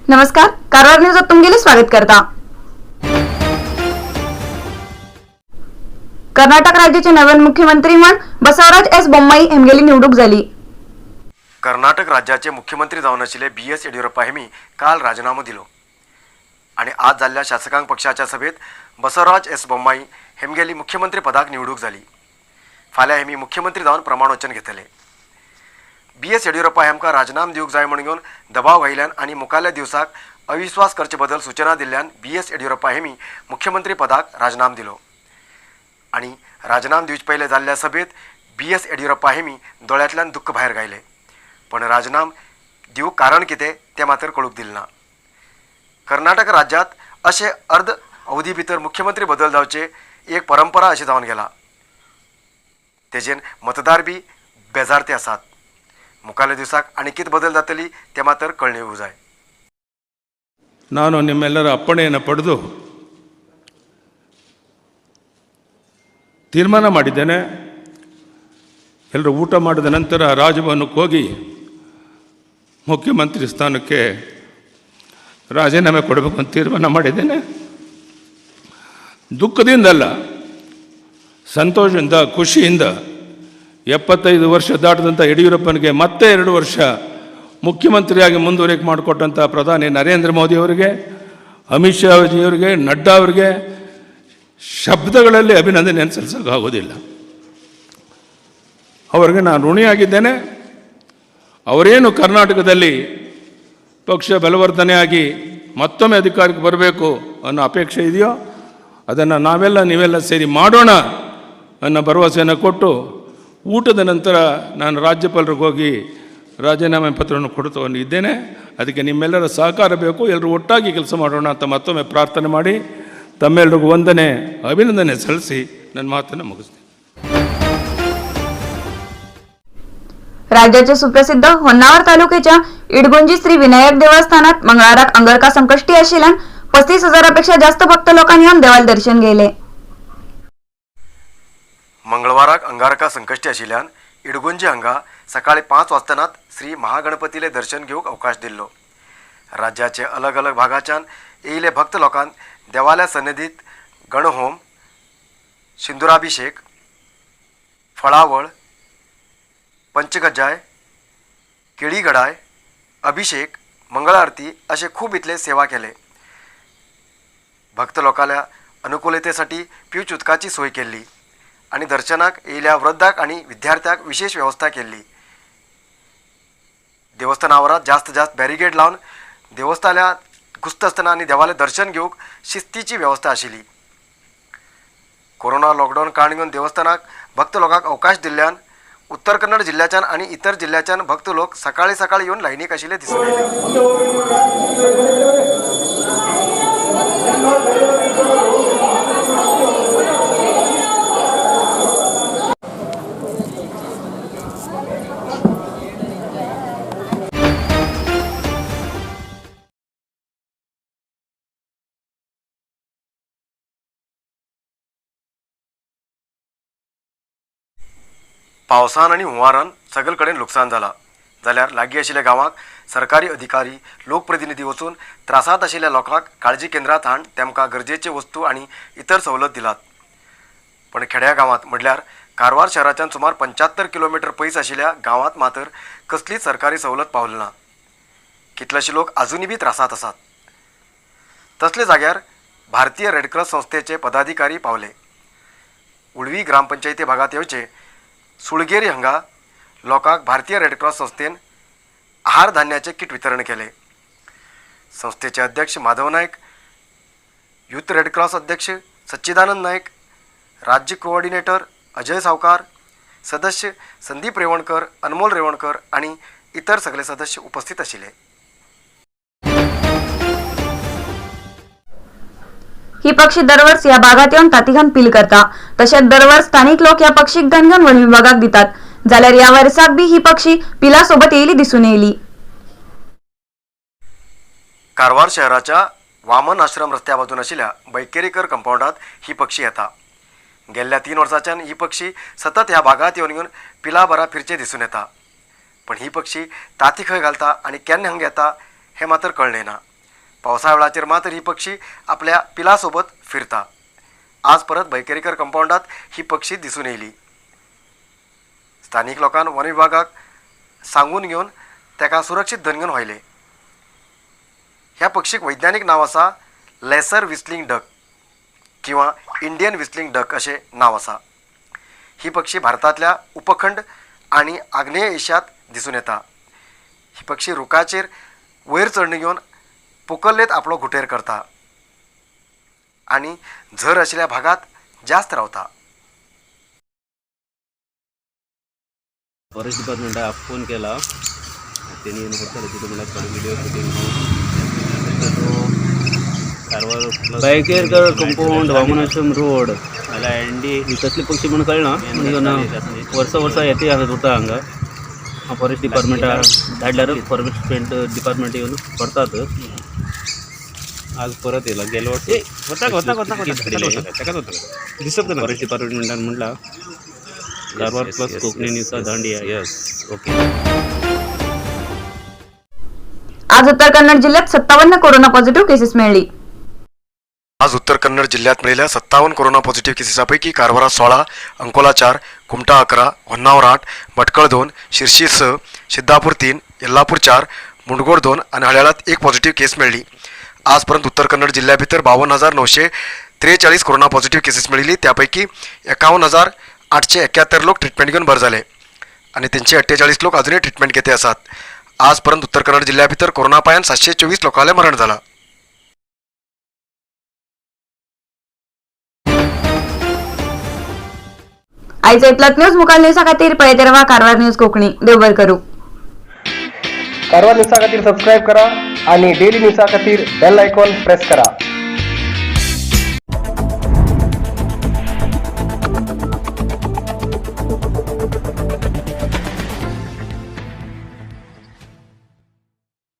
नमस्कार, कारवार न्यूज तुमगेले स्वागत करता। कर्नाटक राज्याचे नवीन मुख्यमंत्री म्हणून बसवराज एस बोम्माई हेमगेली निवडणूक झाली। कर्नाटक राज्याचे मुख्यमंत्री जावन आशिल्ले BS येडियुरप्पा हेमी काल राजीनामो दिलो आणि आज जाल्ल्या शासकांक पक्षाच्या सभेत बसवराज एस बोम्माई हेमगेली मुख्यमंत्री पदाक निवडणूक झाली। फाल्यां हेमी मुख्यमंत्री जावन प्रमाणवचन घेतले। BS येडियुरप्पा हेमकां राजीनाम दिवंक जाय म्हूण घेवन दबाव घायल्यान आनी मुखाल्ल्या दिवसाक अविश्वास करचे बद्दल सूचना दिल्ल्यान BS येडियुरप्पा हेमी मुख्यमंत्री पदाक राजीनाम दिलो आणि राजीनाम दिवचे पयले जाल्ल्या सभेत BS येडियुरप्पा हेमी दोळ्यांतल्यान दुख्ख भायर घायले, पण राजीनाम दिवंक कारण कितें तें मात्र कळूंक दिलें ना। कर्नाटक राज्यांत अशे अर्ध अवधी भितर मुख्यमंत्री बदल जावचे एक परंपरा अशी जावन गेला। तेजेन मतदार बी बेजारते आसात। मुखाल्ल्या दिवसाक आनी कितें बदल जातली तें मात्र कळून येवंक जाय। ನಾನು ನಿಮ್ಮೆಲ್ಲರ ಅಪ್ಪಣೆಯನ್ನು ಪಡೆದು ತೀರ್ಮಾನ ಮಾಡಿದ್ದೇನೆ। ಎಲ್ಲರೂ ಊಟ ಮಾಡಿದ ನಂತರ ರಾಜಭವನಕ್ಕೆ ಹೋಗಿ ಮುಖ್ಯಮಂತ್ರಿ ಸ್ಥಾನಕ್ಕೆ ರಾಜೀನಾಮೆ ಕೊಡಬೇಕು ಅಂತ ತೀರ್ಮಾನ ಮಾಡಿದ್ದೇನೆ। ದುಃಖದಿಂದಲ್ಲ, ಸಂತೋಷದಿಂದ, ಖುಷಿಯಿಂದ 75 ವರ್ಷ ದಾಟದಂಥ ಯಡಿಯೂರಪ್ಪನಿಗೆ ಮತ್ತೆ 2 ವರ್ಷ ಮುಖ್ಯಮಂತ್ರಿಯಾಗಿ ಮುಂದುವರಿಕೆ ಮಾಡಿಕೊಟ್ಟಂಥ ಪ್ರಧಾನಿ ನರೇಂದ್ರ ಮೋದಿ ಅವರಿಗೆ, ಅಮಿತ್ ಶಾ ಅವರಿಗೆ, ನಡ್ಡಾ ಅವರಿಗೆ ಶಬ್ದಗಳಲ್ಲಿ ಅಭಿನಂದನೆ ಸಲ್ಲಿಸೋಕ್ಕಾಗೋದಿಲ್ಲ। ಅವರಿಗೆ ನಾನು ಋಣಿಯಾಗಿದ್ದೇನೆ। ಅವರೇನು ಕರ್ನಾಟಕದಲ್ಲಿ ಪಕ್ಷ ಬಲವರ್ಧನೆಯಾಗಿ ಮತ್ತೊಮ್ಮೆ ಅಧಿಕಾರಕ್ಕೆ ಬರಬೇಕು ಅನ್ನೋ ಅಪೇಕ್ಷೆ ಇದೆಯೋ ಅದನ್ನು ನೀವೆಲ್ಲ ಸೇರಿ ಮಾಡೋಣ ಅನ್ನೋ ಭರವಸೆಯನ್ನು ಕೊಟ್ಟು ಊಟದ ನಂತರ ನಾನು ರಾಜ್ಯಪಾಲರಿಗೆ ಹೋಗಿ ರಾಜೀನಾಮೆ ಪತ್ರವನ್ನು ಕೊಡ್ತಾ ಇದ್ದೇನೆ। ಅದಕ್ಕೆ ನಿಮ್ಮೆಲ್ಲರ ಸಹಕಾರ ಬೇಕು, ಎಲ್ಲರೂ ಒಟ್ಟಾಗಿ ಕೆಲಸ ಮಾಡೋಣ ಅಂತ ಮತ್ತೊಮ್ಮೆ ಪ್ರಾರ್ಥನೆ ಮಾಡಿ ತಮ್ಮೆಲ್ಲರಿಗೂ ವಂದನೆ, ಅಭಿನಂದನೆ ಸಲ್ಲಿಸಿ ನನ್ನ ಮಾತನ್ನು ಮುಗಿಸ್ತೀನಿ। राज्याचे सुप्रसिद्ध होन्नावर तालुक्याच्या इडगुंजी श्री विनायक देवस्थानात मंगळवाराक अंगारका संकष्टी आशिल्ल्यान 35,000पेक्षा जास्त भक्त लोकांनी येवन देवाला दर्शन घेतले। मंगळवाराक अंगारका संकष्टी आशिल्ल्यान इडगुंजी हांगा सकाळी 5 वाजतानाच श्री महागणपतीले दर्शन घेवंक अवकाश दिल्लो। राज्याचे अलग अलग भागाच्यान येयले भक्त लोकांक देवाल्या सन्निधीत गणहोम, सिंदुराभिषेक, फळावळ, पंचगज्जाय, केळी गडाय, अभिषेक, मंगळ आरती असे खूब इतले सेवा केले। भक्त लोकांच्या अनुकूलतेसाठी पिवच उदकाची सोय केली आणि दर्शनाक येयल्या वृद्धाक आणि विद्यार्थ्यांक विशेष व्यवस्था केली। देवस्थानावरात जास्त बॅरिगेड लावून देवस्थानात घुसत असताना आणि देवाले दर्शन घेवंक शिस्तीची व्यवस्था आशिल्ली। कोरोना लॉकडाऊन काळ घेवन देवस्थानाक भक्त लोकांक अवकाश दिल्ल्यान उत्तर कन्नड जिल्ह्याच्यान आणि इतर जिल्ह्याच्यान भक्त लोक सकाळी येऊन लायनीक आशिल्ले दिसून येयले। पावसान आणि हुंवारान सगळे कडेन लुकसाण जाला, जाल्यार लागीं आशिल्ल्या गांवांक सरकारी अधिकारी, लोकप्रतिनिधी वचून त्रासांत आशिल्ल्या लोकांक काळजी केंद्रांत हाडून तेमकां गरजेचे वस्तू आणि इतर सवलत दिलात। पण खेड्या गांवांत म्हणल्यार कारवार शहराच्यान सुमार 75 किलोमीटर पयस आशिल्ल्या गांवांत मात्र कसलीच सरकारी सवलत पावली ना। कितलेशे लोक अजूनय बी त्रासांत आसात। तसले जाग्यार भारतीय रेडक्रॉस संस्थेचे पदाधिकारी पावले। उळवी ग्रामपंचायती भागात येवचे सुळगेरी हांगा लोकांक भारतीय रेडक्रॉस संस्थेन आहार धान्याचे किट वितरण केले। संस्थेचे अध्यक्ष माधव नायक, युथ रेडक्रॉस अध्यक्ष सच्चिदानंद नायक, राज्य कोऑर्डिनेटर अजय सावकार, सदस्य संदीप रेवणकर, अनमोल रेवणकर आणि इतर सगळे सदस्य उपस्थित आशिल्ले। ही पक्षी दरवर्ष या भागात येऊन तातीखान पील करता, तसेच दरवर्ष स्थानिक लोक या पक्षीक गणगण वन विभागाक दितात, जाल्यार या वर्साक बी ही पक्षी पिला सोबत येयली दिसून येयली। कारवार शहराच्या वामन आश्रम रस्त्या बाजून आशिल्ल्या बैकेरीकर कंपाऊंडात ही पक्षी येता। गेल्ल्या 3 वर्सांच्यान ही पक्षी सतत ह्या भागात येवन पिला बरा फिरचे दिसून येता। पण ही पक्षी ताती खंय घालता आणि केन्ना हांगा येता हे मात्र कळले ना। पावसा वेळाचेर मात्र ही पक्षी आपल्या पिलासोबत फिरता. आज परत बैकेरीकर कंपाऊंडात ही पक्षी दिसून येयली. स्थानिक लोकांनी वन विभागाक सांगून घेवन ताका सुरक्षीत धनगन व्हायले. ह्या पक्षीक वैज्ञानिक नाव आसा लेसर विस्लिंग डक किंवा इंडियन विस्लिंग डक अशें नाव आसा. ही पक्षी भारतांतल्या उपखंड आनी आग्नेय एशियांत दिसून येता. ही पक्षी रुखाचेर वयर चडणी घेवन पोकल्लेत आपलो घुटेर करता आनी झर आशिल्ल्या भागात जास्त रावता. फॉरेस्ट डिपार्टमेंटाक फोन केला, त्यांनी येऊन होता तिथे मला थोडं व्हिडिओ शूटिंग बायकेर कंपाऊंड वामनाश्रम रोड नाल्या एंडी कसले पक्षी म्हणून कळना म्हणजे वर्सा येते आसा होता हांगा. फॉरेस्ट डिपार्टमेंटाक धाडल्यार फॉरेस्ट डिपार्टमेंट येऊन करतात. आज परत येला गेलो दिसत फॉरेस्ट डिपार्टमेंटान म्हटला कारवार प्लस कोकणी न्यूजचा दांडिया. Yes okay. आज उत्तर कन्नड जिल्ह्यात 57 कोरोना पॉझिटिव्ह केसेस मिळाली. आज उत्तर कन्नड जिल्ह्यात मिळालेल्या 57 कोरोना पॉझिटिव्ह केसेसपैकी कारवारा 16, अंकोला 4, कुमटा 11, होन्नावर 8, भटकळ 2, शिर्शी 6, सिद्धापूर 3, येल्लापूर 4, मुंडगोड 2 आणि हळ्याळात 1 पॉझिटिव्ह केस मिळाली. आजपर्यंत उत्तर कन्नड जिल्ह्या भितर 52,943 कोरोना पॉझिटिव्ह केसेस मिळाली. त्यापैकी 51,871 लोक ट्रीटमेंट घेऊन बरे झाले आणि त्यांचे 48 लोक अजूनही ट्रीटमेंट घेते असतात. आजपर्यंत उत्तर कन्नड जिल्ह्या भितर कोरोना पायान 724 लोकांना मरण झाला. आयचे इतलात न्यूज मुखाल न्यूजा खातीर पळयत रावा कारवार न्यूज कोंकणी. देव बरें करूं. कारवार न्यूजा खातीर सबस्क्राईब करा आणि डेली न्यूजा खातीर बेल आयकॉन प्रेस करा.